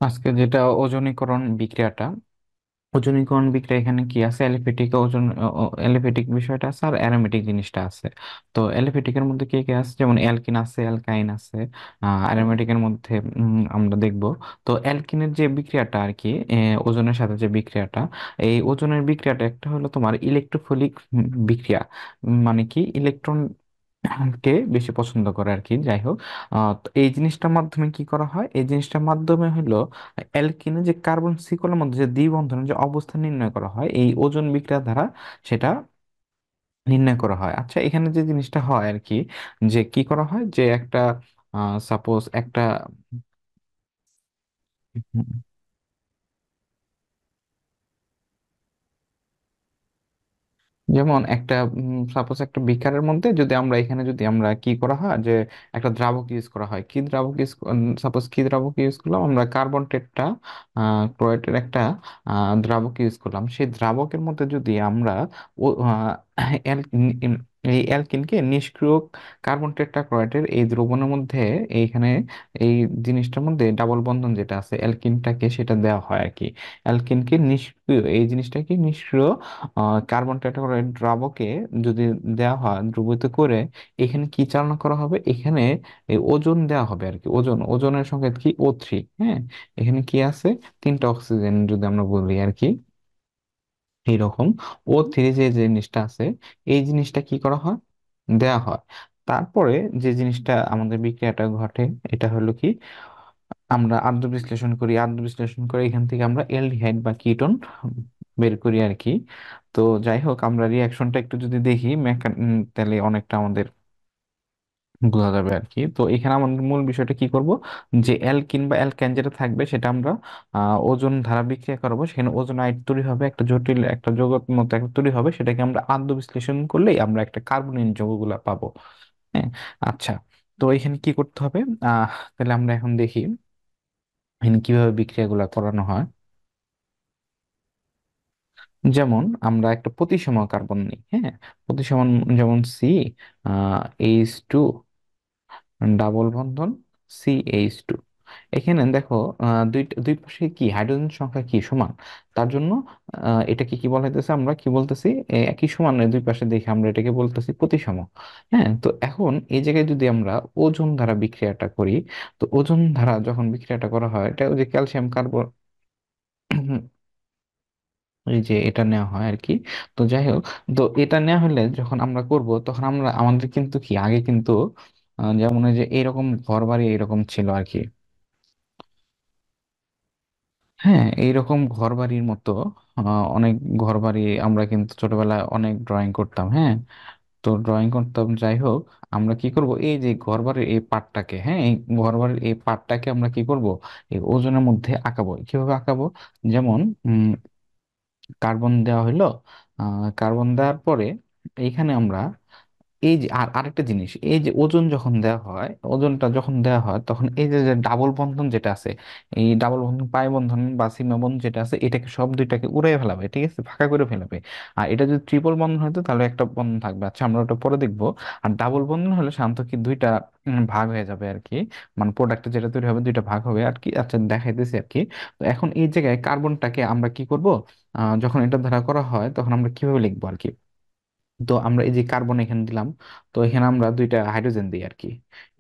আজকে যেটা ওজনীকরণ বিক্রিয়াটা, ওজনীকরণ বিক্রিয়া এখানে কি আছে? অ্যালিফেটিক ওজন, অ্যালিফেটিক বিষয়টা আছে আর অ্যারোমেটিক জিনিসটা আছে। তো অ্যালিফেটিকের মধ্যে কি কি আছে? যেমন অ্যালকিন আছে, অ্যালকাইন আছে। অ্যারোমেটিকের মধ্যে আমরা দেখব। তো অ্যালকিনের যে বিক্রিয়াটা আর কি, ওজনের সাথে যে বিক্রিয়াটা, এই ওজনের বিক্রিয়াটা একটা হলো তোমার ইলেকট্রোফিলিক বিক্রিয়া। মানে কি, ইলেকট্রন কে বেশি পছন্দ করে আর কি। যাই হোক, তো এই জিনিসটার মাধ্যমে কি করা হয়? এই জিনিসটার মাধ্যমে হলো অ্যালকিনে যে কার্বন সিকলের মধ্যে যে দ্বিবন্ধনের যে অবস্থান নির্ণয় করা হয় এই ওজোন বিক্রিয়া দ্বারা, সেটা নির্ণয় করা হয়। আচ্ছা, এখানে যে জিনিসটা হয় আর কি, যে কি করা হয়, যে একটা সাপোজ একটা যেমন একটা সাপোজ একটা বিকারের মধ্যে যদি আমরা এখানে যদি আমরা কি করা হয়, যে একটা দ্রাবক ইউজ করা হয়। কি দ্রাবক ইউজ? সাপোজ কি দ্রাবক ইউজ করলাম আমরা? কার্বন টেট্রা ক্লোরাইডের একটা দ্রাবক ইউজ করলাম। সেই দ্রাবকের মধ্যে যদি আমরা ও এই অ্যালকিনকে নিষ্ক্রিয় কার্বন টেট্রা ক্লোরাইডের এই দ্রবণের মধ্যে, এইখানে এই জিনিসটার মধ্যে ডাবল বন্ধন যেটা আছে অ্যালকিনটাকে, সেটা দেওয়া হয় আর কি। অ্যালকিনকে নিষ্ক্রিয়, এই জিনিসটাকে নিষ্ক্রিয় কার্বন টেট্রাক্লোরাইড দ্রাবকে যদি দেওয়া হয়, দ্রবীভূত করে এখানে কি চালনা করা হবে? এখানে এই ওজন দেওয়া হবে আর কি। ওজনের সংকেত কি? O3। হ্যাঁ, এখানে কি আছে? তিনটা অক্সিজেন যদি আমরা বলি আর কি, এইরকম O3 যে যে জিনিসটা আছে, এই জিনিসটা কি করা হয়? দেয়া হয়। তারপরে যে জিনিসটা আমাদের বিক্রিয়াটা ঘটে, এটা হলো কি, আমরা আদ্য বিশ্লেষণ করি। আদ্য বিশ্লেষণ করে এখান থেকে আমরা অ্যালডিহাইড বা কিটোন বের করি আর কি। তো যাই হোক, আমরা রিয়াকশনটা একটু যদি দেখি তাহলে অনেকটা আমাদের বোঝা যাবে আর কি। তো এখানে আমাদের মূল বিষয়টা কি করব, যে অ্যালকিন বা অ্যালকেন যেটা থাকবে সেটা আমরা ওজন ধারা বিক্রিয়া করবো। সেখানে ওজন আইড তৈরি হবে, একটা জটিল একটা যৌগের মতো একটা তৈরি হবে। সেটাকে আমরা আদ্য বিশ্লেষণ করলেই আমরা একটা কার্বনিক যৌগগুলা পাবো। হ্যাঁ। আচ্ছা, তো এখানে কি করতে হবে? তাহলে আমরা এখন দেখি এখানে কিভাবে বিক্রিয়াগুলো করানো হয়। যেমন আমরা একটা প্রতিসম কার্বন নিই। হ্যাঁ, প্রতিসম, যেমন CH2 ডাবল বন্ধন CH2। এখানে দেখো, দুই পাশে কি হাইড্রোজেন সংখ্যা কি সমান। তার জন্য এটাকে কি বলা হইতেছে? আমরা কি বলতেছি? একই সমান দুই পাশে দেখে আমরা এটাকে বলতেছি প্রতিসম। হ্যাঁ, তো এখন এই জায়গায় যদি আমরা ওজোন ধারা বিক্রিয়াটা করি, তো ওজোন ধারা যখন বিক্রিয়াটা করা হয়, এটা ওই যে ক্যালসিয়াম কার্বন, এই যে এটা নেওয়া হয় আর কি। তো যাই হোক, তো এটা নেওয়া হলে যখন আমরা করব, তখন আমরা আমাদের কিন্তু কি আগে কিন্তু যেমন এই যে এরকম ঘর বাড়ি এরকম ছিল আর কি। হ্যাঁ, এইরকম ঘর বাড়ির মতো অনেক ঘর বাড়ি আমরা কিন্তু ছোটবেলায় অনেক ড্রয়িং করতাম। হ্যাঁ, তো ড্রয়িং করতাম। যাই হোক, আমরা কি করব, এই যে ঘর বাড়ির এই পার্টটাকে, হ্যাঁ, এই ঘর বাড়ির এই পার্টটাকে আমরা কি করব, এই ওজনের মধ্যে আঁকাবো। কিভাবে আঁকাবো? যেমন কার্বন দেওয়া হলো। কার্বন দেওয়ার পরে এইখানে আমরা এই যে আরেকটা জিনিস, এই যে ওজন যখন দেওয়া হয়, ওজনটা যখন দেওয়া হয়, তখন এই যে যে ডাবল বন্ধন যেটা আছে, এই ডাবল বন্ধন, পাই বন্ধন বা সিগমা বন্ধন যেটা আছে, এটাকে সব দুইটাকে উড়িয়ে ফেলাবে, ঠিক আছে, ফাঁকা করে ফেলাবে। আর এটা যদি ট্রিপল বন্ধন হতো তাহলে একটা বন্ধন থাকবে। আচ্ছা, আমরা ওটা পরে দেখবো। আর ডাবল বন্ধন হলে শান্ত কি দুইটা ভাগ হয়ে যাবে আর কি। মানে প্রোডাক্ট যেটা তৈরি হবে দুইটা ভাগ হবে আর কি। আচ্ছা, দেখাইতেছি আর কি। তো এখন এই জায়গায় কার্বনটাকে আমরা কি করব, যখন এটা ধারা করা হয় তখন আমরা কিভাবে লিখবো আর কি। তো আমরা এই যে কার্বন এখানে দিলাম, তো এখানে আমরা দুইটা হাইড্রোজেন দিই আর কি।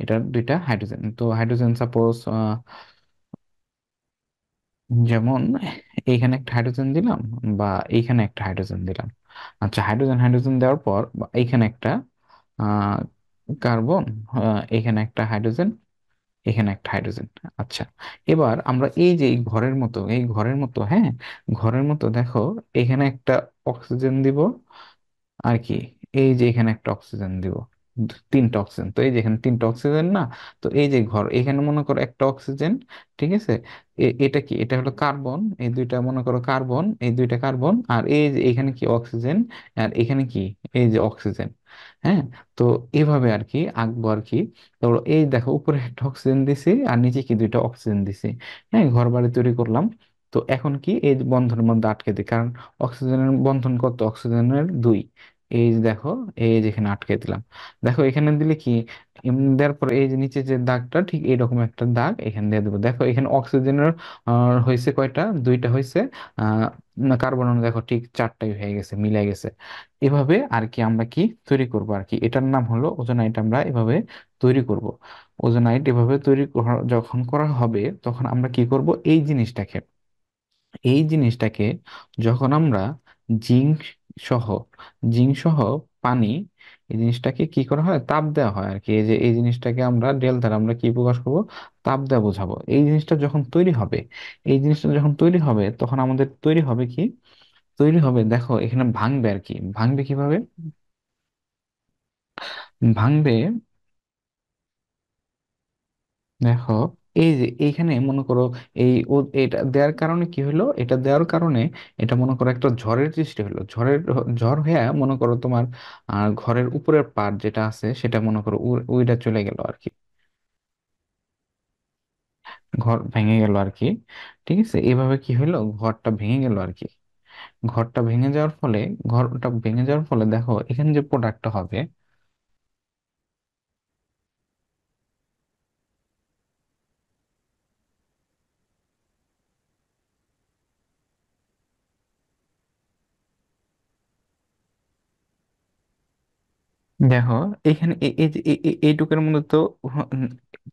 এটা দুইটা হাইড্রোজেন, তো হাইড্রোজেন সাপোজ যেমন এইখানে একটা হাইড্রোজেন দিলাম, বা এইখানে একটা হাইড্রোজেন দিলাম। আচ্ছা, হাইড্রোজেন হাইড্রোজেন দেওয়ার পর বা এইখানে একটা আহ কার্বন, এইখানে একটা হাইড্রোজেন, এখানে একটা হাইড্রোজেন। আচ্ছা, এবার আমরা এই যে এই ঘরের মতো, এই ঘরের মতো, হ্যাঁ, ঘরের মতো দেখো, এখানে একটা অক্সিজেন দিব আর কি। এই যে এখানে একটা অক্সিজেন দিব, তিনটা অক্সিজেন। তো এই যে এখানে তিনটা অক্সিজেন না, তো এই যে ঘর এখানে মনে করো একটা অক্সিজেন, ঠিক আছে। এটা কি? এটা হলো কার্বন, এই দুইটা মনে করো কার্বন, এই দুইটা কার্বন, আর এই যে এখানে কি অক্সিজেন, আর এখানে কি, এই যে অক্সিজেন। হ্যাঁ, তো এইভাবে আর কি আঁকবো আর কি। তো এই দেখো, উপরে একটা অক্সিজেন দিছি আর নিচে কি দুইটা অক্সিজেন দিছি। হ্যাঁ, ঘর বাড়ি তৈরি করলাম। তো এখন কি এই বন্ধনের মধ্যে আটকে দিই, কারণ অক্সিজেনের বন্ধন কত? অক্সিজেনের দুই। এই যে দেখো, এই যে এখানে আটকে দিলাম। দেখো এখানে দিলে কি, দেওয়ার পর এই যে নিচে যে দাগটা, ঠিক এইরকম একটা দাগ এখানে দিয়ে দেবো। দেখো এখানে অক্সিজেনের হয়েছে কয়টা, দুইটা হয়েছে। আহ কার্বন অণু দেখো ঠিক চারটাই হয়ে গেছে, মিলে গেছে। এভাবে আর কি আমরা কি তৈরি করব আর কি, এটার নাম হলো ওজোনাইট। আমরা এভাবে তৈরি করব ওজোনাইট। এভাবে যখন করা হবে তখন আমরা কি করব, এই জিনিসটাকে যখন আমরা জিঙ্ক সহ জিঙ্ক সহ পানি, এই জিনিসটাকে কি করা হয়, তাপ দেওয়া হয় আর কি। এই যে এই জিনিসটাকে আমরা ডেল দ্বারা আমরা কি প্রকাশ করব, তাপ দেওয়া বোঝাবো। এই জিনিসটা যখন তৈরি হবে, এই জিনিসটা যখন তৈরি হবে তখন আমাদের তৈরি হবে কি, তৈরি হবে দেখো এখানে ভাঙবে আর কি। ভাঙবে কিভাবে, ভাঙবে, দেখো এই যে এইখানে মনে করো, এটা দেওয়ার কারণে কি হলো, এটা দেওয়ার কারণে এটা মনে করো একটা ঝড়ের সৃষ্টি হলো। ঝড় হয়ে মনে করো তোমার ঘরের উপরের পার্ট যেটা আছে সেটা মনে করো উইটা চলে গেল আর কি, ঘর ভেঙে গেল আর কি। ঠিক আছে, এইভাবে কি হলো, ঘরটা ভেঙে গেল আর কি। ঘরটা ভেঙে যাওয়ার ফলে, ঘরটা ভেঙে যাওয়ার ফলে দেখো এখানে যে প্রোডাক্টটা হবে, দেখো এখানে এই যে এইটুকের মধ্যে তো উম,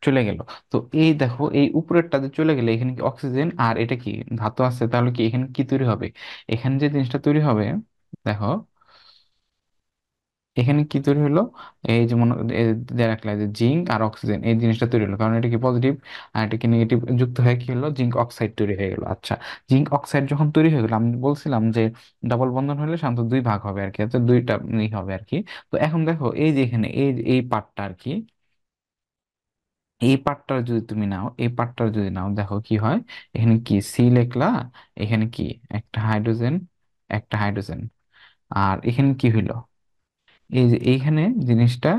চলে গেল। তো এই দেখো এই উপরেরটাতে চলে গেলে এখানে কি অক্সিজেন আর এটা কি ধাতু আছে, তাহলে কি এখানে কি তৈরি হবে, এখানে যে জিনিসটা তৈরি হবে, দেখো এখানে কি তৈরি হলো, এই যে মনে এই দিয়ে রাখলে যে জিঙ্ক আর অক্সিজেন, এই জিনিসটা তৈরি হলো, কারণ এটা কি পজিটিভ আর এটা কি নেগেটিভ যুক্ত হয়ে কি হলো, জিঙ্ক অক্সাইড তৈরি হয়ে গেল। আচ্ছা, জিঙ্ক অক্সাইড যখন তৈরি হয়ে গেল, আমি বলছিলাম যে ডাবল বন্ধন হলে সাধারণত দুই ভাগ হবে আর কি, অর্থাৎ দুইটা হবে আর কি। তো এখন দেখো এই যে এখানে এই পার্টটা আর কি, এই পার্টটা যদি তুমি নাও, এই পার্টটা যদি নাও, দেখো কি হয়, এখানে কি সি লেখলা, এখানে কি একটা হাইড্রোজেন, একটা হাইড্রোজেন, আর এখানে কি হইলো, এই যে এইখানে জিনিসটা,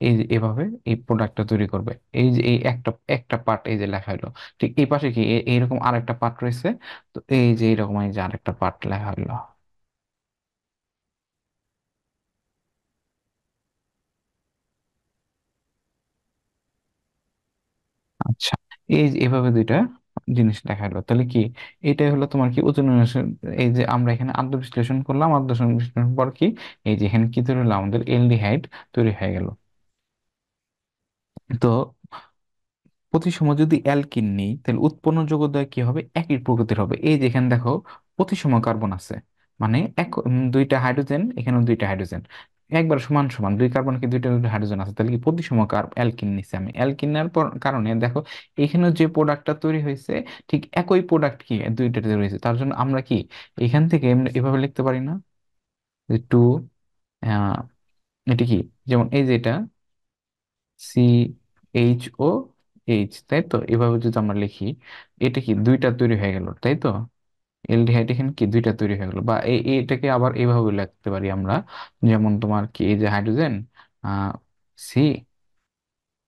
এই যে এভাবে এই প্রোডাক্টটা তৈরি করবে। এই যে এই একটা একটা পার্ট এই যে লেখা হলো, ঠিক এই পাশে কি এইরকম আরেকটা পার্ট রয়েছে। তো এই যে এইরকম এই যে আরেকটা পার্ট লেখা হলো। আচ্ছা, এই যে এভাবে দুইটা জিনিস দেখা হলো, তাহলে কি এটাই হলো তোমার কি ওজোন অনুসারে। এই যে আমরা এখানে আদ্য বিশ্লেষণ করলাম, আদ্য বিশ্লেষণ পর কি, এই যে এখানে কি তৈরি হলো, আমাদের এলডিহাইড তৈরি হয়ে গেল। তো প্রতি সময় যদি অ্যালকিন নেই তাহলে উৎপন্ন যৌগদ্বয় কি হবে, একই প্রকৃতির হবে। এই যে এখানে দেখো প্রতি সময় কার্বন আছে, মানে দুইটা হাইড্রোজেন, এখানেও দুইটা হাইড্রোজেন, একবার সমান সমান দুই কার্বন কি দুইটা দুইটা হাইড্রোজেন আছে, তাহলে কি প্রতি সময় অ্যালকিন নিচ্ছে আমি। অ্যালকিনের পর কারণে দেখো এখানে যে প্রোডাক্টটা তৈরি হয়েছে, ঠিক একই প্রোডাক্ট কি দুইটা তৈরি হয়েছে, তার জন্য আমরা কি এখান থেকে আমরা এভাবে লিখতে পারি না, যে টু, এটা কি, যেমন এই যে এটা সি এইচ ও এইচ, তাই তো, এভাবে যদি আমরা লিখি, এটা কি দুইটা তৈরি হয়ে গেল, তাই তো, এলডিহাইড এখানে কি দুইটা তৈরি হয়ে গেল। বা এটাকে আবার এইভাবে লিখতে পারি আমরা, যেমন তোমার কি এই যে হাইড্রোজেন, সি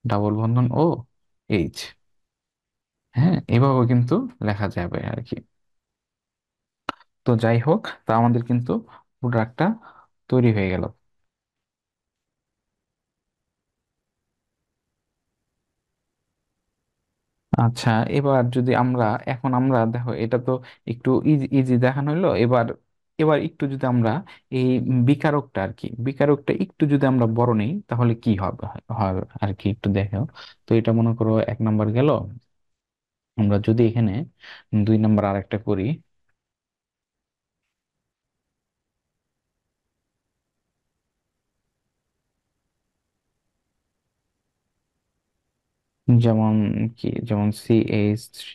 ডাবল বন্ধন ও এইচ, হ্যাঁ এভাবে কিন্তু লেখা যাবে আর কি। তো যাই হোক, তা আমাদের কিন্তু প্রোডাক্টটা তৈরি হয়ে গেল। আচ্ছা, এবার যদি আমরা, এখন আমরা দেখো এটা তো একটু ইজি ইজি দেখানো হলো। এবার এবার একটু যদি আমরা এই বিকারকটা আর কি, বিকারকটা একটু যদি আমরা বড় নেই তাহলে কি হবে, হবে আর কি, একটু দেখো। তো এটা মনে করো এক নাম্বার গেল, আমরা যদি এখানে দুই নাম্বার আরেকটা করি, যেমন কি, যেমন CH3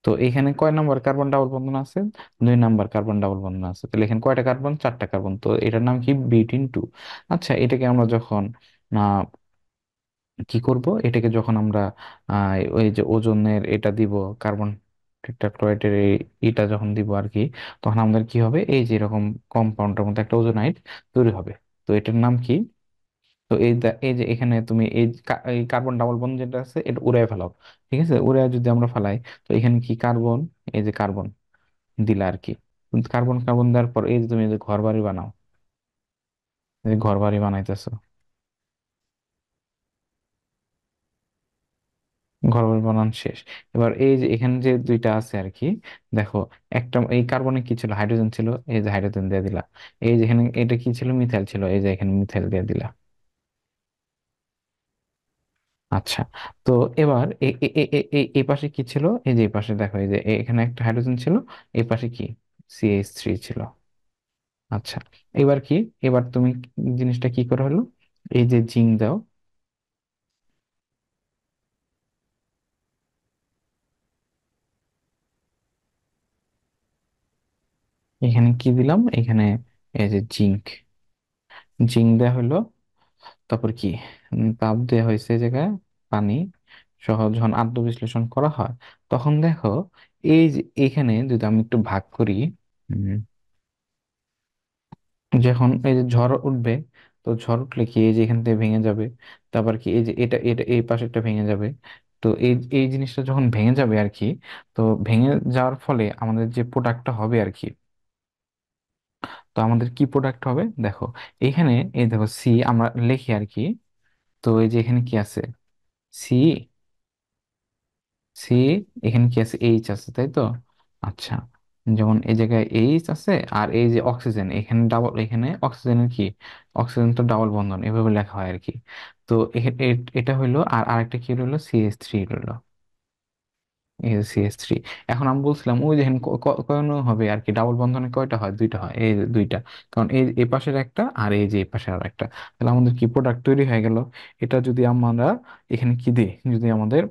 তো এখানে কয় নাম্বার কার্বন ডাবল বন্ধন আছে, দুই নাম্বার কার্বন ডাবল বন্ধন আছে। তাহলে এখানে কয়টা কার্বন, চারটা কার্বন, তো এটার নাম কি বিউটিন 2। আচ্ছা, এটাকে আমরা যখন আহ, কি করব, এটাকে যখন আমরা ওই যে ওজনের এটা দিব, কার্বন টেট্রাক্লোরাইডের এটা যখন দিব আর কি, তখন আমাদের কি হবে, এই যে এরকম কম্পাউন্ডের মধ্যে একটা ওজোনাইড তৈরি হবে। তো এটার নাম কি, তো এই যে এখানে তুমি এই কার্বন ডাবল বন্ড যেটা আছে এটা উড়ায় ফেলাও। ঠিক আছে, উড়ায় যদি আমরা ফেলাই, তো এখানে কি কার্বন, এই যে কার্বন দিলা আর কি। কার্বন কার্বন দেওয়ার পর এই যে তুমি এই যে ঘর বাড়ি বানাও, এই যে ঘর বাড়ি বানাইতেছো, ঘর বাড়ি বানানো শেষ। এবার এই যে এখানে যে দুইটা আছে আর কি, দেখো, একটা এই কার্বনে কি ছিল, হাইড্রোজেন ছিল, এই যে হাইড্রোজেন দিয়ে দিলা। এই যে এখানে এটা কি ছিল, মিথাইল ছিল, এই যে এখানে মিথাইল দিয়ে দিলা। আচ্ছা, তো এবার এই পাশে কি ছিল, এই যে এই পাশে দেখো, এই যে এখানে একটা হাইড্রোজেন ছিল, এই পাশে কি, CH3 ছিল। আচ্ছা, এবার কি, এবার তুমি জিনিসটা কি করে হলো, এই যে জিঙ্ক দাও, এখানে কি দিলাম, এখানে এই যে জিঙ্ক, জিঙ্ক দেওয়া হলো। তারপর কি, তাপ দেওয়া হয়েছে এই জায়গায়, পানি সহ যখন আদ্য বিশ্লেষণ করা হয়, তখন দেখো এই যে এখানে যদি আমি একটু ভাগ করি, যখন এই যে ঝড় উঠবে, তো ঝড় উঠলে কি এই যে এখান থেকে ভেঙে যাবে, তারপর কি এই যে এটা এটা এই পাশেরটা ভেঙে যাবে। তো এই এই জিনিসটা যখন ভেঙে যাবে আর কি, তো ভেঙে যাওয়ার ফলে আমাদের যে প্রোডাক্টটা হবে আর কি, তো আমাদের কি প্রোডাক্ট হবে দেখো, এখানে এই দেখো সি আমরা লিখি আর কি। তো এই যে এখানে কি আছে, সি, সি, এখানে কি আছে, এইচ আছে, তাই তো। আচ্ছা, যেমন এই জায়গায় এইচ আছে, আর এই যে অক্সিজেন এখানে ডাবল, এখানে অক্সিজেনের কি, অক্সিজেন তো ডাবল বন্ধন এভাবে লেখা হয় আর কি। তো এটা হইলো, আর আরেকটা কি রইলো, CH3 রইলো, CH3। এখন আমি বলছিলাম ওই যে কয়নো হবে আর কি, ডাবল বন্ধনে কয়টা হয়, দুইটা হয়, এই যে দুইটা, কারণ এই পাশের একটা আর এই যে এই পাশের আর একটা, তাহলে আমাদের কি প্রোডাক্ট তৈরি হয়ে গেল। এটা যদি আমরা এখানে কি দিই, যদি আমাদের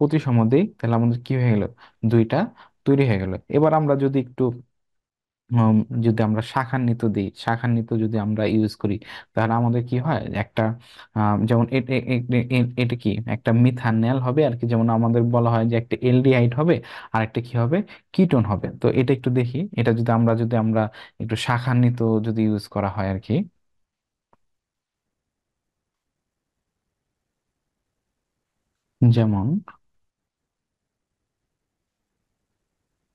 প্রতিসম দিই, তাহলে আমাদের কি হয়ে গেল, দুইটা তৈরি হয়ে গেল। এবার আমরা যদি একটু উম, যদি আমরা শাখান্বিত দিই, শাখান্বিত যদি আমরা ইউজ করি, তাহলে আমাদের কি হয়, একটা যেমন এটা কি একটা মিথানেল হবে আর কি, যেমন আমাদের বলা হয় যে একটা এলডিহাইড হবে, আর একটা কি হবে, কিটোন হবে। তো এটা একটু দেখি, এটা যদি আমরা একটু শাখান্বিত যদি ইউজ করা হয় আর কি, যেমন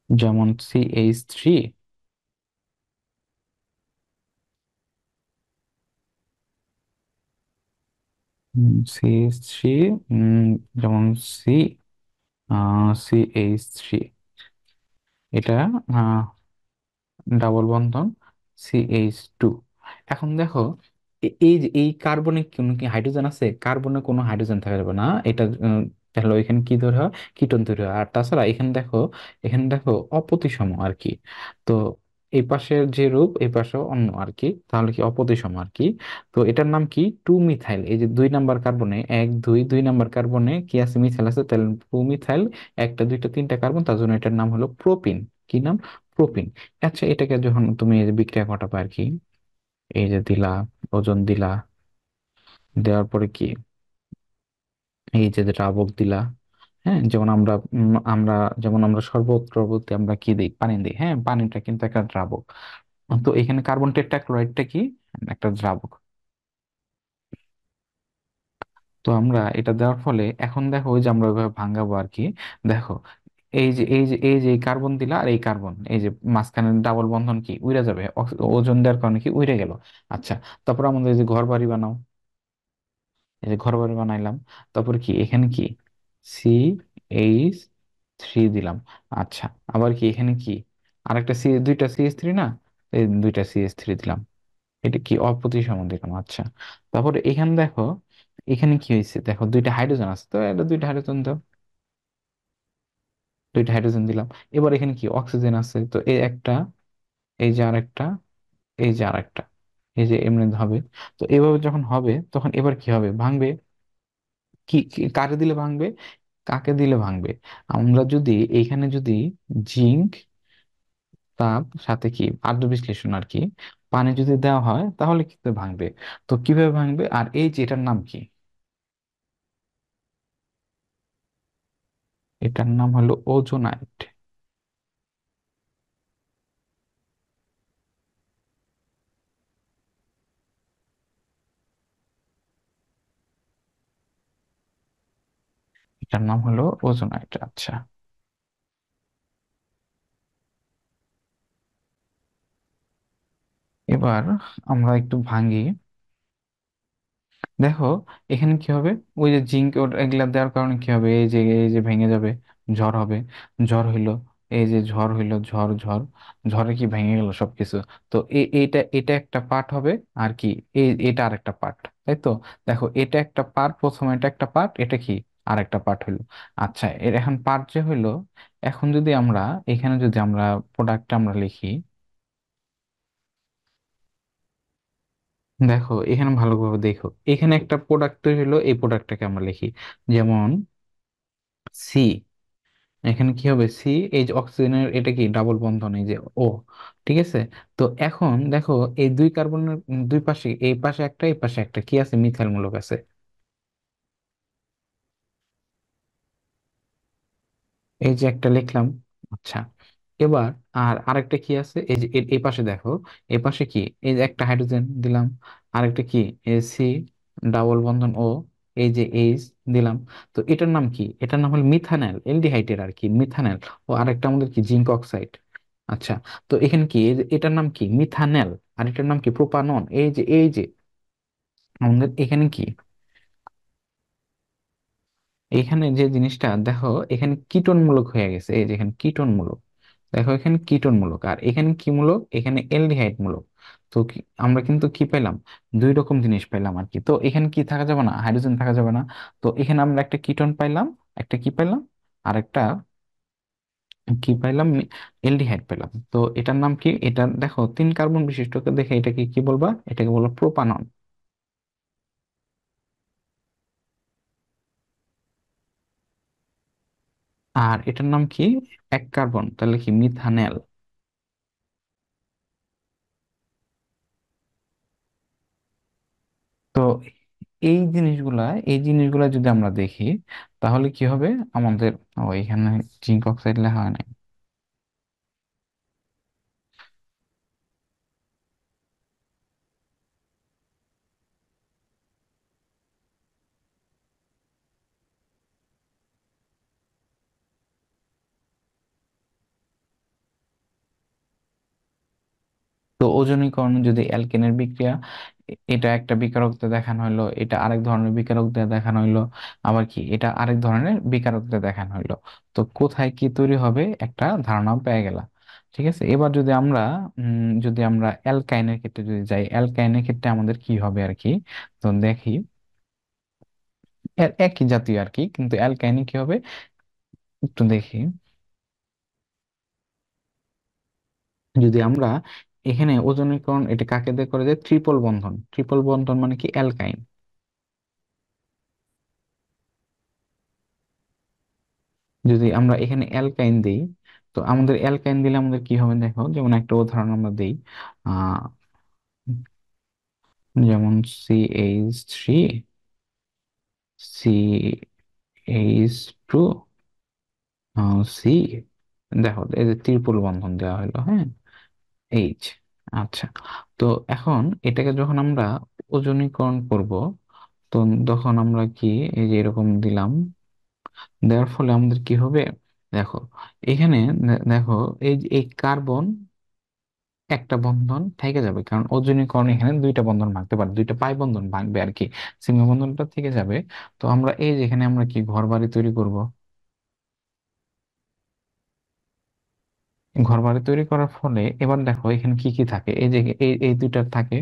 যেমন CH3, CH3, যেমন সি, CH3, এটা ডাবল বন্ধন CH2। এখন দেখো, এই যে এই কার্বনে কোনো কি হাইড্রোজেন আছে, কার্বনে কোনো হাইড্রোজেন থাকা যাবে না, এটা তাহলে এখানে কি তৈরি হয়, কিটোন তৈরি হয়। আর তাছাড়া এখানে দেখো, এখানে দেখো অপ্রতিসম আর কি। তো এই পাশের যে রূপ, এই পাশেও অন্য আর কি, তাহলে কি অপ্রতিসম আর কি। তো এটার নাম কি, টু মিথাইল। এই যে দুই নাম্বার কার্বনে, এক দুই দুই নাম্বার কার্বনে কি আছে, মিথাইল আছে, তাহলে টু মিথাইল, একটা দুইটা তিনটা কার্বন, তার জন্য এটার নাম হলো প্রোপিন। কি নাম, প্রোপিন। আচ্ছা, এটাকে যখন তুমি এই যে বিক্রিয়া ঘটাবে আর কি, এই যে দিলা, ওজন দিলা, দেওয়ার পরে কি, এই যে দ্রাবক দিলা, হ্যাঁ, যেমন আমরা যেমন আমরা শরবত টরবতে আমরা কি দিই, পানি দিই, হ্যাঁ, পানিটা কিন্তু একটা দ্রাবক। তো এখানে কার্বন টেট্রাক্লোরাইডটা কি, একটা দ্রাবক। তো আমরা এটা দেওয়ার ফলে এখন দেখো, ওই যে আমরা ওইভাবে ভাঙাবো আর কি। দেখো, এই যে এই কার্বন দিলা, আর এই কার্বন, এই যে মাঝখানে ডাবল বন্ধন কি উড়ে যাবে, ওজন দেওয়ার কারণে কি উড়ে গেল। আচ্ছা, তারপর আমাদের এই যে ঘর বাড়ি বানাও, এই যে ঘর বাড়ি বানাইলাম, তারপর কি এখানে কি, CH3 দিলাম। আচ্ছা, আবার কি এখানে কি, আরেকটা দুইটা CH3 না, এই দুইটা CH3 দিলাম। এটা কি অপ্রতিসম দিলাম। আচ্ছা, তারপরে এখানে দেখো, এখানে কি হয়েছে দেখো, দুইটা হাইড্রোজেন আছে, তো এটা দুইটা হাইড্রোজেন দাও, দুইটা হাইড্রোজেন দিলাম। এবার এখানে কি অক্সিজেন আছে, তো এই একটা, এই যে আরেকটা, এই যে আরেকটা, এই যে এমনি হবে। তো এভাবে যখন হবে, তখন এবার কি হবে, ভাঙবে। কাকে দিলে ভাঙবে, কাকে দিলে ভাঙবে, আমরা যদি এইখানে যদি জিঙ্ক, তাপ সাথে কি আদ্য বিশ্লেষণ আর কি, পানি যদি দেওয়া হয়, তাহলে কিন্তু ভাঙবে। তো কিভাবে ভাঙবে, আর এই যে এটার নাম কি, এটার নাম হলো ওজোনাইট। এটার নাম হলো ওজোনাইট। আচ্ছা, এবার আমরা একটু ভাঙি। দেখো এখানে কি হবে, ওই যে জিঙ্ক এগুলা দেওয়ার কারণে কি হবে, এই যে ভেঙে যাবে, ঝড় হবে। ঝড় হইলো, এই যে ঝড় হইলো, ঝড় ঝড়, ঝড়ে কি ভেঙে গেল সবকিছু। তো এইটা এটা একটা পার্ট হবে, আর কি এটা আর একটা পার্ট, তাই তো। দেখো এটা একটা পার্ট, প্রথমে এটা একটা পার্ট, এটা কি আর একটা পার্ট হইলো। আচ্ছা, এর এখন পার্ট যে হইলো, এখন যদি আমরা এখানে যদি আমরা প্রোডাক্টটা আমরা লিখি, দেখো এখানে ভালোভাবে দেখো, এখানে একটা প্রোডাক্ট তৈরি হলো, এই প্রোডাক্টটাকে আমরা লিখি যেমন সি। এখানে কি হবে, সি, এই যে অক্সিজেনের এটা কি ডাবল বন্ধন, এই যে ও, ঠিক আছে। তো এখন দেখো এই দুই কার্বনের দুই পাশে, এই পাশে একটা এই পাশে একটা কি আছে, মিথাইল মূলক আছে। এই যে একটা লিখলাম। আচ্ছা, এবার আর আরেকটা কি আছে, এই যে এই পাশে দেখো, এই পাশে কি, এই যে একটা হাইড্রোজেন দিলাম, আরেকটা কি, সি ডাবল বন্ধন ও, এই যে এইচ দিলাম। তো এটার নাম কি, এটার নাম হলো মিথানেল এলডিহাইডের আর কি, মিথানেল। ও আরেকটা আমাদের কি, জিঙ্ক অক্সাইড। আচ্ছা, তো এখানে কি, এই যে এটার নাম কি মিথানেল, আর এটার নাম কি প্রোপানন। এই যে আমাদের এখানে কি, এখানে যে জিনিসটা দেখো, এখানে কিটোন মূলক হয়ে গেছে, এই যে এখানে কিটোন মূলক। দেখো এখানে কিটোন মূলক, আর এখানে কি মূলক, এখানে এলডিহাইড মূলক। তো আমরা কিন্তু কি পেলাম, দুই রকম জিনিস পেলাম আর কি। তো এখানে কি থাকা যাবে না, হাইড্রোজেন থাকা যাবে না। তো এখানে আমরা একটা কিটোন পাইলাম, একটা কি পাইলাম, আর একটা কি পাইলাম, এলডিহাইড পেলাম। তো এটার নাম কি, এটা দেখো তিন কার্বন বিশিষ্ট, দেখে এটাকে কি বলবা, এটাকে বলবো প্রোপানন। আর এটার নাম কি, এক কার্বন, তাহলে কি মিথানেল। তো এই জিনিসগুলা যদি আমরা দেখি, তাহলে কি হবে আমাদের, ও এখানে জিঙ্ক অক্সাইড লেখা হয় নাই। তো ওজনীকরণ যদি অ্যালকেনের বিক্রিয়া, এটা একটা বিকারকতে দেখানো হলো, এটা আরেক ধরনের বিকারকতে দেখানো হলো, আবার কি এটা আরেক ধরনের বিকারকতে দেখানো হলো। তো কোথায় কি তৈরি হবে একটা ধারণা পেয়ে গেলাম। ঠিক আছে, এবার যদি আমরা অ্যালকাইনের ক্ষেত্রে যদি যাই, অ্যালকাইনের ক্ষেত্রে আমাদের কি হবে আর কি। তো দেখি, একই জাতীয় আর কি, কিন্তু অ্যালকাইনে কি হবে একটু দেখি। যদি আমরা এখানে ওজনীকরণ, এটা কাকে দিয়ে করে যায়, ট্রিপল বন্ধন, ট্রিপল বন্ধন মানে কি অ্যালকাইন। যদি আমরা এখানে অ্যালকাইন দিই, তো আমাদের অ্যালকাইন দিলে আমাদের কি হবে দেখো, যেমন একটা উদাহরণ আমরা দিই, আহ যেমন CH3, CH2, সি, দেখো এই যে ত্রিপল বন্ধন দেওয়া হলো, হ্যাঁ, এইচ। আচ্ছা, তো এখন এটাকে যখন আমরা ওজনীকরণ করব, তো তখন আমরা কি, এই যে এরকম দিলাম, দেওয়ার ফলে আমাদের কি হবে, দেখো এখানে দেখো, এই কার্বন একটা বন্ধন থেকে যাবে, কারণ ওজনীকরণ এখানে দুইটা বন্ধন ভাঙতে পারে, দুইটা পাই বন্ধন ভাঙবে আর কি, সিঙ্গল বন্ধনটা থেকে যাবে। তো আমরা এই যে এখানে আমরা কি ঘর বাড়ি তৈরি করব, ঘর বাড়ি তৈরি করার ফলে এবার দেখো এখানে কি কি থাকে, এই যে এই দুইটা থাকে।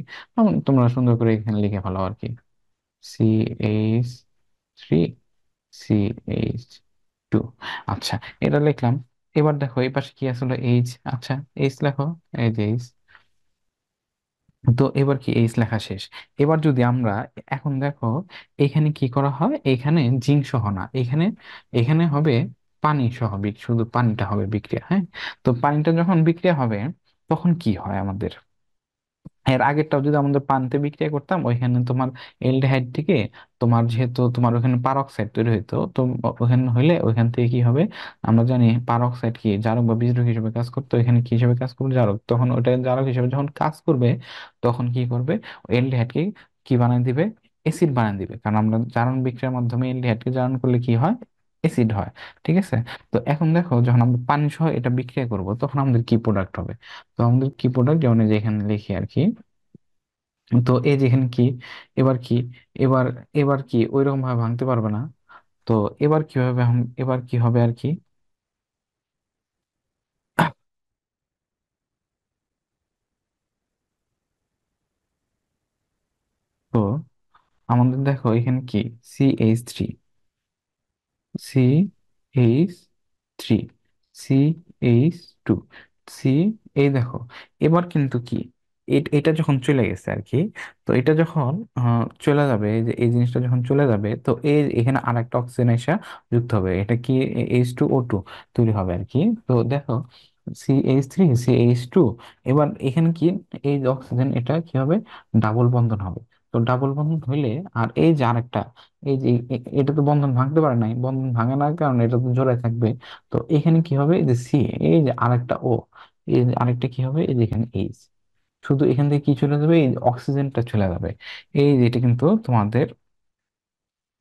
তোমরা সুন্দর করে এখানে লিখে ফেলো আর কি, CH3, CH2। আচ্ছা, এটা লিখলাম। এবার দেখো এই পাশে কি আসলে এইচ, আচ্ছা এইচ লেখো, এই যে এইচ। তো এবার কি এইচ লেখা শেষ। এবার যদি আমরা এখন দেখো, এখানে কি করা হয়, এখানে জিঙ্ক সহ না, এখানে এখানে হবে পানি সহ, শুধু পানিটা হবে বিক্রিয়া, হ্যাঁ। তো পানিটা যখন বিক্রিয়া হবে, তখন কি হয় আমাদের, এর আগেরটাও যদি আমাদের পানিতে বিক্রিয়া করতাম, ওইখানে তোমার এলডিহাইড থেকে তোমার যেহেতু তোমার ওখানে পারক্সাইড তৈরি হইতো, তো ওখানে হইলে ওইখান থেকে কি হবে, আমরা জানি পারক্সাইড কি জারক বা বিযোজক হিসেবে কাজ করতো, এখানে কি হিসেবে কাজ করবে, জারক। তখন ওটা জারক হিসেবে যখন কাজ করবে, তখন কি করবে, এলডিহাইডকে কি বানায় দিবে, অ্যাসিড বানায় দিবে, কারণ আমরা জারণ বিক্রিয়ার মাধ্যমে এলডিহাইডকে জারণ করলে কি হয়, অ্যাসিড হয়। ঠিক আছে। তো এখন দেখো যখন আমরা পানি সহ এটা বিক্রিয়া করব তখন আমাদের কি প্রোডাক্ট হবে। তো আমাদের কি প্রোডাক্ট, যেমন এই যে এখানে লিখি আর কি। তো এই যে এখানে কি, এবার কি, এবার এবার কি ওইরকম ভাবে ভাঙতে পারবে না। তো এবার কিভাবে এবার কি হবে আর কি। তো আমাদের দেখো এখানে কি, CH3, CH3, CH2, সি, এই দেখো। এবার কিন্তু কি, এটা যখন চলে গেছে আর কি, তো এটা যখন চলে যাবে, এই যে এই জিনিসটা যখন চলে যাবে, তো এই এখানে আর একটা অক্সিজেন এসে যুক্ত হবে, এটা কি H2O2 তৈরি হবে আর কি। তো দেখো CH3 CH2, এবার এখানে কি, এই যে অক্সিজেন এটা কি হবে, ডাবল বন্ধন হবে। তো ডাবল বন্ধন হইলে, আর এই যে আরেকটা, এই যে এটা তো বন্ধন ভাঙতে পারে নাই, বন্ধন ভাঙে না কারণ এটা তো জোড়ায় থাকবে। তো এখানে কি হবে, এই যে সি, এই যে আরেকটা ও, এই যে আরেকটা কি হবে, এই যে এখানে এইচ, শুধু এখান থেকে কি চলে যাবে, এই অক্সিজেনটা চলে যাবে। এই যে এটা কিন্তু তোমাদের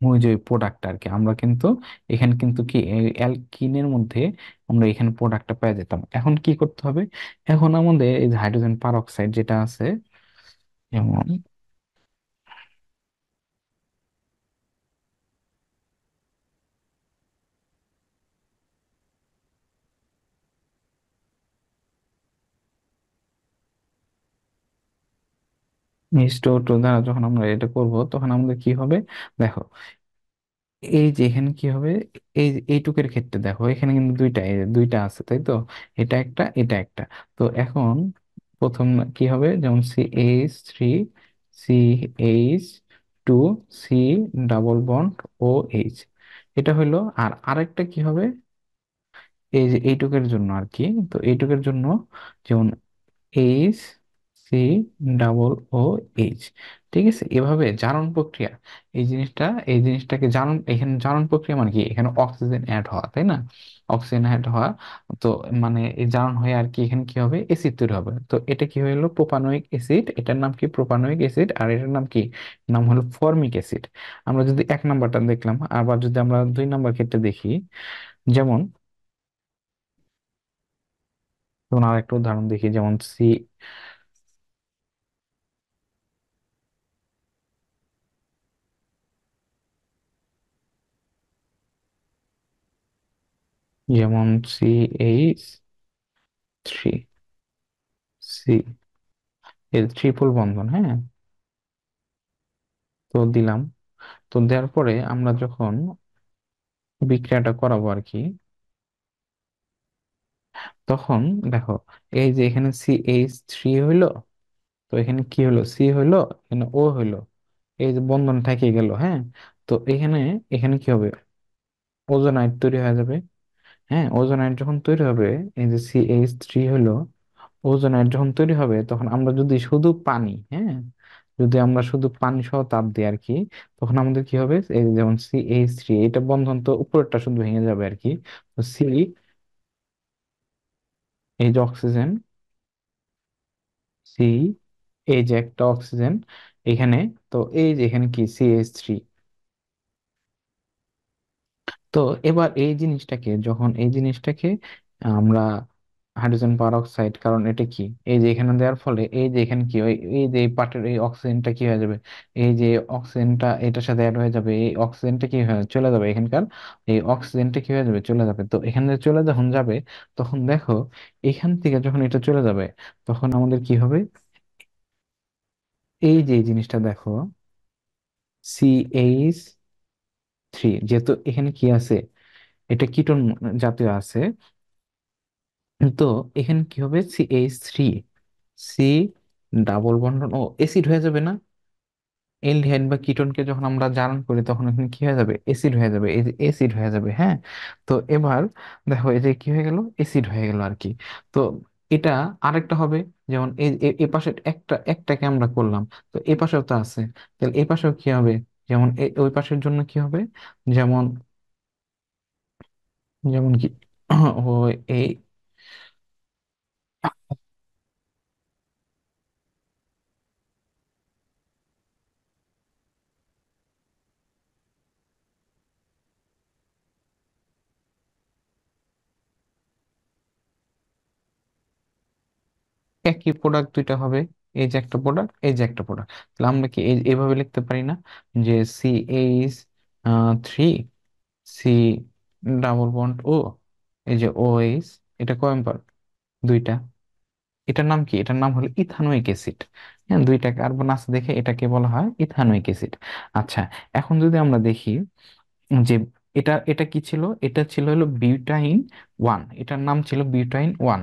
ওই যে প্রোডাক্ট আর কি, আমরা কিন্তু এখানে কিন্তু কি অ্যালকিনের মধ্যে আমরা এখানে প্রোডাক্টটা পেয়ে যেতাম। এখন কি করতে হবে, এখন আমাদের এই যে হাইড্রোজেন পারঅক্সাইড যেটা আছে, যেমন H2O2 দ্বারা যখন আমরা এটা করব তখন আমাদের কি হবে, দেখো এই যে এখানে কি হবে, এই যে এইটুকের ক্ষেত্রে দেখো এখানে কিন্তু দুইটা, এই যে দুইটা আছে তাই তো, এটা একটা এটা একটা। তো এখন প্রথম কি হবে, যেমন CH3 CH2 C double bond OH, এটা হইলো। আর আরেকটা কি হবে, এই যে এইটুকের জন্য আর কি, তো এইটুকের জন্য যেমন HC ডাবল OH। ঠিক আছে, এভাবে জারণ প্রক্রিয়া, এই জিনিসটাকে জারণ, এখানে জারণ প্রক্রিয়া মানে কি, এখানে অক্সিজেন অ্যাড হওয়া, তাই না, অক্সিজেন অ্যাড হওয়া। তো মানে এই জারণ হয়ে আর কি এখানে কি হবে, অ্যাসিড তৈরি হবে। তো এটা কি হলো, প্রোপানোয়িক অ্যাসিড, এটার নাম কি প্রোপানোয়িক অ্যাসিড, আর এটার নাম কি, নাম হলো ফর্মিক অ্যাসিড। আমরা যদি এক নাম্বারটা দেখলাম, আবার যদি আমরা দুই নাম্বার ক্ষেত্রে দেখি, যেমন যেমন আর একটা উদাহরণ দেখি, যেমন যেমন CH3, সি, এই ট্রিপল বন্ধন, হ্যাঁ। তো দিলাম, তো দেওয়ার পরে আমরা যখন বিক্রিয়াটা করাবো আর কি, তখন দেখো এই যে এখানে CH3 হইলো, তো এখানে কি হলো, সি হইলো, এখানে ও হইলো, এই যে বন্ধন থেকে গেল, হ্যাঁ। তো এখানে এখানে কি হবে, ওজোনাইড তৈরি হয়ে যাবে। হ্যাঁ, ওজোনাইড যখন তৈরি হবে, এই যে CH3 হইলো, ওজোনাইড যখন তৈরি হবে তখন আমরা যদি শুধু পানি, হ্যাঁ, যদি আমরা শুধু পানি সহ তাপ দিই আর কি, তখন আমাদের কি হবে, এই যে যেমন CH3, এটা বন্ধন তো উপরেরটা শুধু ভেঙে যাবে আর কি। তো সি, এই যে অক্সিজেন, সি, এই যে একটা অক্সিজেন এখানে, তো এই যে এখানে কি CH3। তো এবার এই জিনিসটাকে আমরা হাইড্রোজেন পার অক্সাইড, কারণ এটা কি, এই যে এখানে দেওয়ার ফলে এই যে এখানে কি এই যে এই পার্টের এই অক্সিজেনটা কি হয়ে যাবে, এই যে অক্সিজেনটা এটার সাথে অ্যাড হয়ে যাবে, এই অক্সিজেনটা কি হয়ে চলে যাবে এখানকার, এই অক্সিজেনটা কি হয়ে যাবে, চলে যাবে। তো এখানে চলে যখন যাবে, তখন দেখো এখান থেকে যখন এটা চলে যাবে, তখন আমাদের কি হবে, এই যে এই জিনিসটা দেখো, CH3, যেহেতু এখানে কি আছে, এটা কিটোন জাতীয় আছে, তো এখানে কি হবে, CH3 সি ডাবল বন্ডন ও অ্যাসিড হয়ে যাবে না, এলডিহাইড বা কিটোনকে যখন আমরা জারণ করি তখন এখানে কি হয়ে যাবে, অ্যাসিড হয়ে যাবে, এই যে অ্যাসিড হয়ে যাবে, হ্যাঁ। তো এবার দেখো এই যে কি হয়ে গেল, অ্যাসিড হয়ে গেল আর কি। তো এটা আরেকটা হবে, যেমন এ পাশে একটাকে আমরা করলাম, তো এ পাশেও তো আছে, তাহলে এ পাশেও কি হবে, যেমন ওই পাশের জন্য কি হবে, যেমন যেমন কি ও এই, একই প্রোডাক্ট দুইটা হবে, এই যে একটা প্রোডাক্ট, এই যে একটা প্রোডাক্ট। তাহলে আমরা কি এইভাবে লিখতে পারি না, যে CH3, সি ডাবল বন্ড ও, এই যে OH, এটা কয় মেম্বার? দুইটা। এটার নাম কি? এটার নাম হলো ইথানোয়িক অ্যাসিড। হ্যাঁ, দুইটা কার্বন আছে দেখে এটাকে বলা হয় ইথানোয়িক অ্যাসিড। আচ্ছা, এখন যদি আমরা দেখি যে এটা এটা কি ছিল, এটা ছিল হলো বিউটাইন 1, এটার নাম ছিল বিউটাইন 1।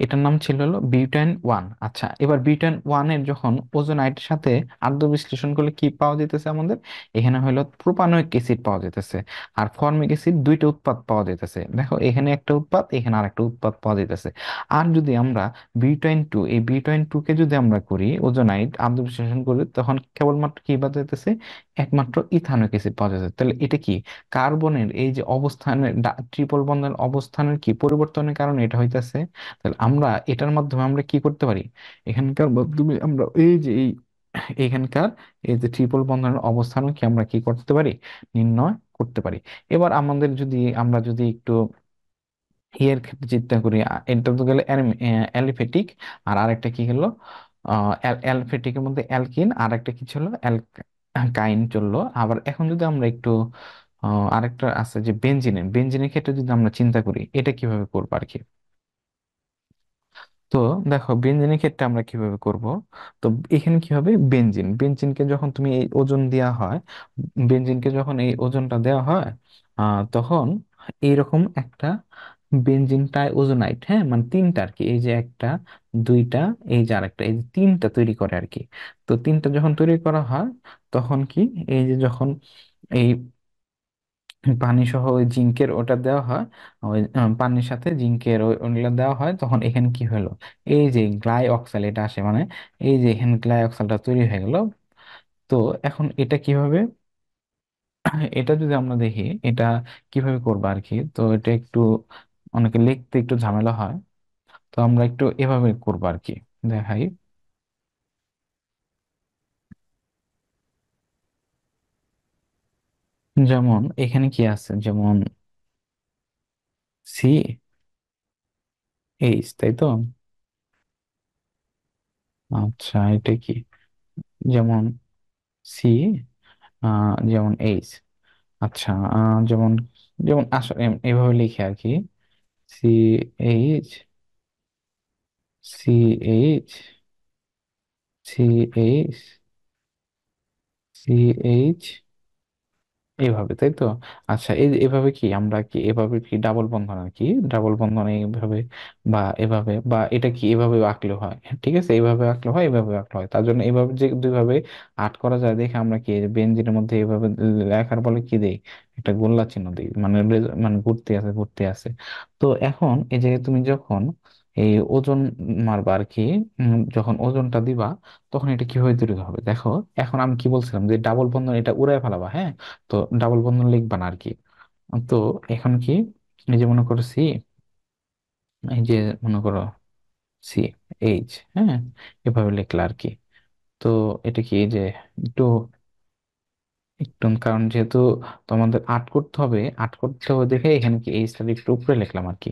এটার নাম ছিল হলো বিউটাইন 1। আচ্ছা, এবার বিউটাইন 1 এর যখন ওজোনাইটের সাথে আদ্য বিশ্লেষণ করলে কি পাওয়া যেতেছে আমাদের? এখানে হলো প্রোপানয়িক অ্যাসিড পাওয়া যেতেছে, আর ফর্মিক অ্যাসিড দুইটা উৎপাদ পাওয়া যেতেছে। দেখো এখানে একটা উৎপাদ, এখানে আরেকটা উৎপাদ পাওয়া যেতেছে। আর যদি আমরা বিউটাইন 2, এই বিউটাইন 2 কে যদি আমরা করি ওজোনাইট আদ্য বিশ্লেষণ করি, তখন কেবলমাত্র কি পাওয়া যেতেছে? একমাত্র ইথানোয়িক অ্যাসিড পাওয়া যাচ্ছে। তাহলে এটা কি কার্বনের এই যে অবস্থানের ট্রিপল বন্ধনের অবস্থানের কি পরিবর্তনের কারণে এটা হইতেছে। তাহলে আমরা এটার মাধ্যমে আমরা কি করতে পারি? এখানকার মাধ্যমে আমরা এই যে এখানকার এই যে ট্রিপল বন্ধনের অবস্থান কি আমরা কি করতে পারি? নির্ণয় করতে পারি। এবার আমাদের যদি আমরা যদি একটু এর ক্ষেত্রে চিন্তা করি, এটা তো গেলে অ্যালিফেটিক, আর আরেকটা কি হলো? অ্যালফেটিকের মধ্যে অ্যালকিন, আর একটা কি ছিল? অ্যালকাইন চললো। আবার এখন যদি আমরা একটু আরেকটা আছে যে বেঞ্জিনের ক্ষেত্রে যদি আমরা চিন্তা করি, এটা কিভাবে করবো আর কি। তো দেখো বেনজিনের ক্ষেত্রে আমরা কিভাবে করব। তো এখানে কি হবে, বেনজিনকে যখন তুমি এই ওজন দেওয়া হয়, বেনজিনকে যখন এই ওজনটা দেওয়া হয়, তখন এইরকম একটা বেনজিন টাই ওজোনাইট, হ্যাঁ মানে তিনটা আর কি, এই যে একটা, দুইটা, এই যে আরেকটা, এই যে তিনটা তৈরি করে আর কি। তো তিনটা যখন তৈরি করা হয়, তখন কি, এই যে যখন এই পানি সহ ওই জিঙ্কের ওটা দেওয়া হয়, ওই পানির সাথে জিঙ্কের ওগুলো দেওয়া হয়, তখন এখানে কি হলো, এই যে গ্লাই অক্সাইড এটা আসে, মানে এই যে এখানে গ্লাই অক্সাইডটা তৈরি হয়ে গেল। তো এখন এটা কিভাবে, এটা যদি আমরা দেখি এটা কিভাবে করবো আর কি, তো এটা একটু অনেকে লিখতে একটু ঝামেলা হয়। তো আমরা একটু এভাবে করবো আর কি, দেখাই। যেমন এখানে কি আছে, যেমন CH, তাই তো? আচ্ছা, এটা কি, যেমন সি, যেমন এইচ। আচ্ছা, যেমন যেমন আসলে এভাবে লিখে আর কি, CH, CH, CH, CH, এইভাবে, তাই তো? আচ্ছা, এভাবে কি আমরা কি এভাবে কি ডাবল বন্ধন আর কি, ডাবল বন্ধন এইভাবে, বা এভাবে, বা এটা কি এভাবে আঁকলে হয়, ঠিক আছে, এইভাবে আঁকলে হয়, এভাবে আঁকলে হয়। তার জন্য এইভাবে যে দুইভাবে আর্ট করা যায় দেখে আমরা কি বেঞ্জিনের মধ্যে এইভাবে লেখার বলে কি দেই, একটা গোল্লা চিহ্ন দিই, মানে মানে ঘুরতে আছে, ঘুরতে আছে। তো এখন এই যে তুমি যখন এই ওজন মারবা আর কি, যখন ওজনটা দিবা, তখন এটা কিভাবে তৈরি হবে দেখো। এখন আমি কি বলছিলাম যে ডাবল বন্ধন এটা উড়ায় ফেলাবা, হ্যাঁ। তো ডাবল বন্ধন লিখবা না আর কি। তো এখন কি, এই যে মনে করো এই যে মনে করো CH, হ্যাঁ, এভাবে লিখলা আর কি। তো এটা কি, এই যে একটু একটু কারণ যেহেতু তোমাদের আর্ট করতে হবে দেখে এখানে কি এই স্টাইল একটু উপরে লিখলাম আর কি।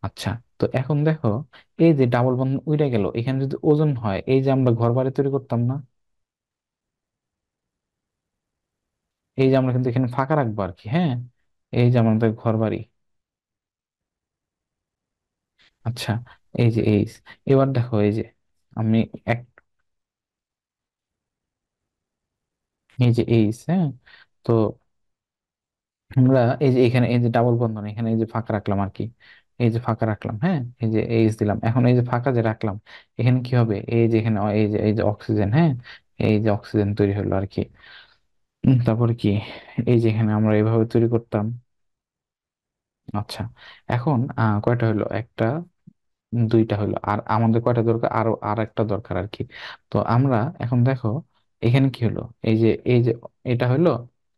আচ্ছা, তো এখন দেখো এই যে ডাবল বন্ধন উড়ে গেল, এখানে যদি ওজন হয়, এই যে আমরা ঘর বাড়ি তৈরি করতাম না, এই যে আমরা কিন্তু এখানে ফাঁকা রাখবো আর কি, হ্যাঁ, এই যে আমাদের ঘর বাড়ি। আচ্ছা, এই যে এইচ, এবার দেখো এই যে আমি এক, এই যে এইচ, হ্যাঁ। তো আমরা এই যে এখানে এই যে ডাবল বন্ধন, এখানে এই যে ফাঁকা রাখলাম আর কি, এই যে ফাঁকা রাখলাম, হ্যাঁ, এই যে এইচ দিলাম। এখন এই যে ফাঁকা যে রাখলাম, এখানে কি হবে, এই যে এখানে এই যে অক্সিজেন, হ্যাঁ, এই যে অক্সিজেন তৈরি হলো আর কি। তারপরে কি, এই যে এখানে আমরা এইভাবে তৈরি করতাম। আচ্ছা, এখন কয়টা হলো, একটা, দুইটা হলো, আর আমাদের কয়টা দরকার, আরো আর একটা দরকার আর কি। তো আমরা এখন দেখো এখানে কি হলো, এই যে এটা হলো।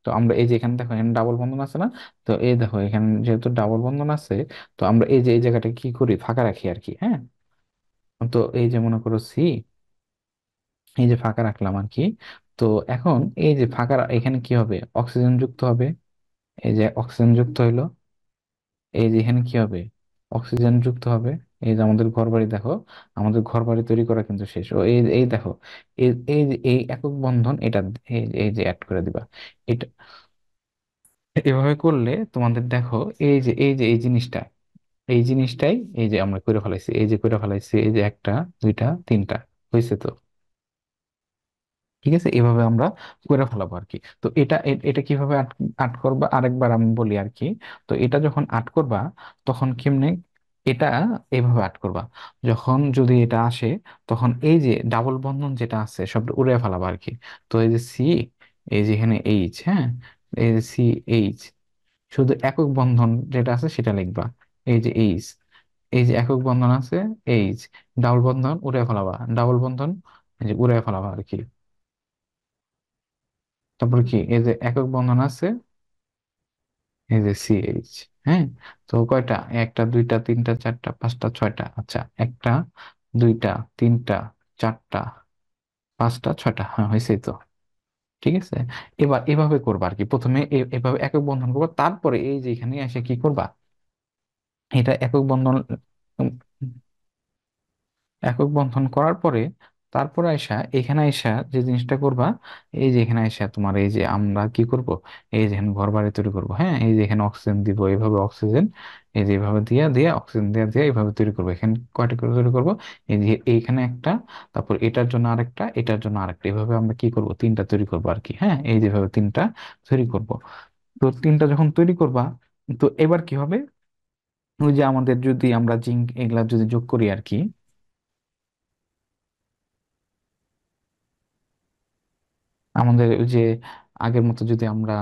তো আমরা এই যে এখানে দেখো এখানে ডাবল বন্ধন আছে না, তো এই দেখো এখানে যেহেতু ডাবল বন্ধন আছে, তো আমরা এই যে এই জায়গাটা কি করি, ফাঁকা রাখি আর কি, হ্যাঁ। তো এই যে মনে করো এই যে ফাঁকা রাখলাম আর কি। তো এখন এই যে ফাঁকা এখানে কি হবে, অক্সিজেন যুক্ত হবে, এই যে অক্সিজেন যুক্ত হইলো, এই যে এখানে কি হবে, অক্সিজেন যুক্ত হবে। এই যে আমাদের ঘর বাড়ি দেখো, আমাদের ঘর বাড়ি তৈরি করা কিন্তু শেষ। ও এই এই দেখো, এই এই যে এই একক বন্ধন এটা, এই এই যে অ্যাড করে দিবা এটা। এভাবে করলে তোমাদের দেখো, এই যে এই জিনিসটা, এই জিনিসটাই এই যে আমরা করে ফেলাইছি, এই যে করে ফেলাইছি, এই যে একটা, দুইটা, তিনটা হয়েছে তো। ঠিক আছে, এভাবে আমরা করে ফেলাবো আর কি। তো এটা কিভাবে আট আট করবা আরেকবার আমি বলি আর কি। তো এটা যখন আট করবা তখন কেমনে, এটা এইভাবে আট করবা, যখন যদি এটা আসে তখন এই যে ডাবল বন্ধন যেটা আছে সব উড়ে ফেলাবা আর কি। তো এই যে সি, এই যে এখানে এইচ, হ্যাঁ, এই যে সি এইচ, শুধু একক বন্ধন যেটা আছে সেটা লিখবা, এই যে এইচ, এই যে একক বন্ধন আছে এইচ, ডাবল বন্ধন উড়ে ফেলাবা, ডাবল বন্ধন এই যে উড়ে ফেলাবা আর কি। তারপর কি, এই যে একক বন্ধন আছে, এই যে সিএইচ, হ্যাঁ। তো কয়টা, একটা, দুইটা, তিনটা, চারটা, পাঁচটা, ছয়টা, আচ্ছা, একটা, দুইটা, তিনটা, চারটা, পাঁচটা, ছয়টা, হ্যাঁ হয়েছে তো। ঠিক আছে, এবার এভাবে করবা আর কি, প্রথমে এভাবে একক বন্ধন করবা, তারপরে এই যে এখানে এসে কি করবা, এটা একক বন্ধন, একক বন্ধন করার পরে তারপরে আইসা এখানে আইসা যে জিনিসটা করবা, এই যে এখানে আইসা তোমার এই যে আমরা কি করব, এই যে এখানে ঘর বাড়ি তৈরি করবো, হ্যাঁ, এই যে এখানে অক্সিজেন দিব, এইভাবে অক্সিজেন, এই যে এইভাবে দিয়া দিয়া অক্সিজেন দিয়া দিয়া এইভাবে তৈরি করবো। এখানে কয়টা করে তৈরি করবো, এই যে এইখানে একটা, তারপর এটার জন্য আরেকটা, এটার জন্য আরেকটা, এইভাবে আমরা কি করব, তিনটা তৈরি করবো আর কি, হ্যাঁ, এই যেভাবে তিনটা তৈরি করব। তো তিনটা যখন তৈরি করবা, তো এবার কি হবে, ওই যে আমাদের যদি আমরা জিঙ্ক এগুলা যদি যোগ করি আর কি, আমাদের ওই যে আগের মতো যদি আমরা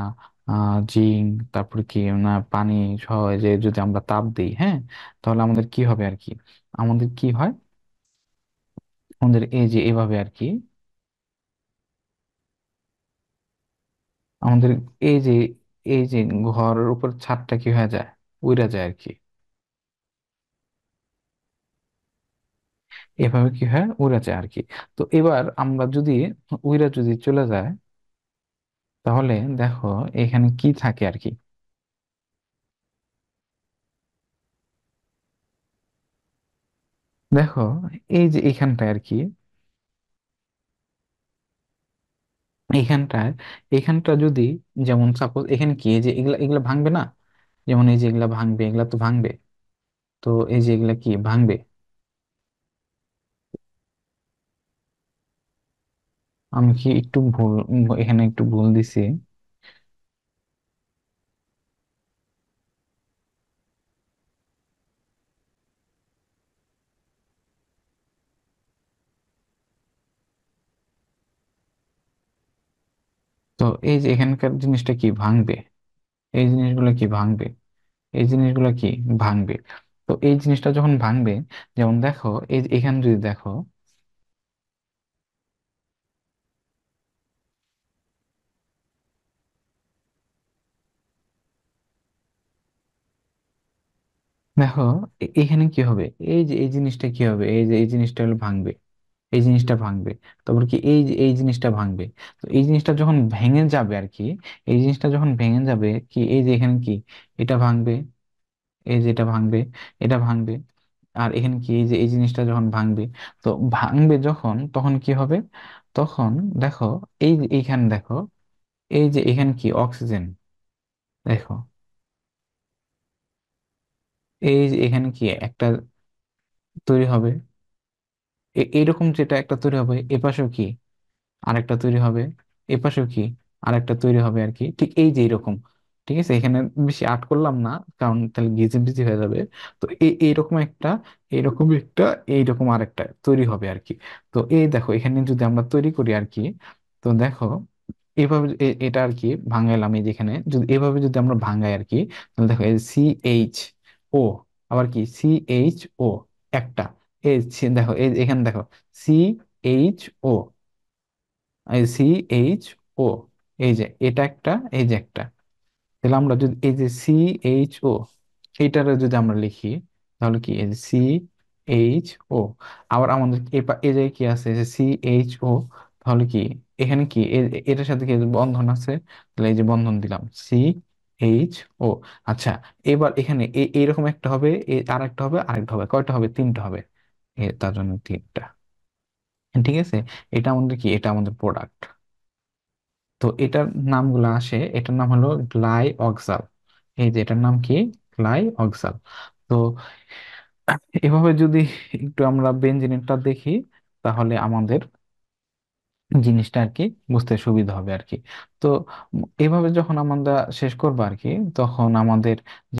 জিঙ্ক, তারপরে কি না পানি সহ যে যদি আমরা তাপ দিই, হ্যাঁ, তাহলে আমাদের কি হবে আর কি, আমাদের কি হয়, আমাদের এই যে এভাবে আর কি, আমাদের এই যে এই যে ঘরের উপর ছাদটা কি হয়ে যায়, উড়ে যায় আর কি, এভাবে কি হয়, উড়ে যায় আর কি। তো এবার আমরা যদি উড়ে যদি চলে যায়, তাহলে দেখো এখানে কি থাকে আর কি, দেখো এই যে এখানটায় আর কি, এইখানটায়, এখানটা যদি, যেমন সাপোজ এখানে কি, এই যে এগুলা এগুলা ভাঙবে না, যেমন এই যে এগুলা ভাঙবে, এগুলা তো ভাঙবে, তো এই যে এগুলা কি ভাঙবে, আমি কি একটু ভুল, এখানে একটু ভুল দিছি। তো এই যে এখানকার জিনিসটা কি ভাঙবে, এই জিনিসগুলো কি ভাঙবে, এই জিনিসগুলো কি ভাঙবে। তো এই জিনিসটা যখন ভাঙবে, যেমন দেখো এই যে এখানে যদি দেখো, দেখো এখানে কি হবে, এই যে এই জিনিসটা কি হবে, এই যে এই জিনিসটা হলো ভাঙবে, এই জিনিসটা ভাঙবে, তারপর কি এই যে এই জিনিসটা ভাঙবে। তো এই জিনিসটা যখন ভেঙে যাবে আর কি, এই জিনিসটা যখন ভেঙে যাবে কি, এই যে এখানে কি এটা ভাঙবে, এই যে এটা ভাঙবে, এটা ভাঙবে, আর এখানে কি এই যে এই জিনিসটা যখন ভাঙবে, তো ভাঙবে যখন তখন কি হবে, তখন দেখো এই যে এইখানে দেখো, এই যে এখানে কি অক্সিজেন, দেখো এই যে এখানে কি একটা তৈরি হবে, এইরকম যেটা একটা তৈরি হবে, এপাশেও কি আরেকটা তৈরি হবে, এপাশেও কি আরেকটা তৈরি হবে আর কি, ঠিক এই যে এরকম। ঠিক আছে, এখানে বেশি আর্ট করলাম না, কারণ তাহলে গিজি বিজি হয়ে যাবে। তো এইরকম একটা, এইরকম একটা, এইরকম আরেকটা তৈরি হবে আর কি। তো এই দেখো এখানে যদি আমরা তৈরি করি আর কি, তো দেখো এইভাবে এটা আর কি ভাঙাইলাম, এই যেখানে যদি এভাবে যদি আমরা ভাঙাই আর কি, তাহলে দেখো এই সি এইচ ও, আবার কি সি এইচ ও একটা, এই দেখো এই এখানে দেখো সি এইচ ও, এই সি এইচ ও, এই যে এটা একটা, এই যে একটা, তাহলে আমরা যদি এই যে সি এইচ ও এইটারে যদি আমরা লিখি, তাহলে কি এই সি এইচ ও, আবার আমাদের এই জায়গায় কি আছে, সি এইচ ও, তাহলে কি এখানে কি এটার সাথে কি বন্ধন আছে, তাহলে এই যে বন্ধন দিলাম সি এইচ ও। আচ্ছা, এবার এখানে এইরকম একটা হবে, আর একটা হবে, আরেকটা হবে, কয়টা হবে? তিনটা হবে। তার জন্য তিনটা। ঠিক আছে। এটা আমাদের কি, এটা আমাদের প্রোডাক্ট। তো এটার নামগুলো আসে, এটার নাম হলো গ্লাই অক্সাল। এই যে এটার নাম কি, গ্লাই অক্সাল। তো এভাবে যদি একটু আমরা বেঞ্জিনটা দেখি, তাহলে আমাদের জিনিসটা আর কি বুঝতে সুবিধা হবে আর কি। তো এভাবে যখন আমরা শেষ করবো আর কি, তখন আমাদের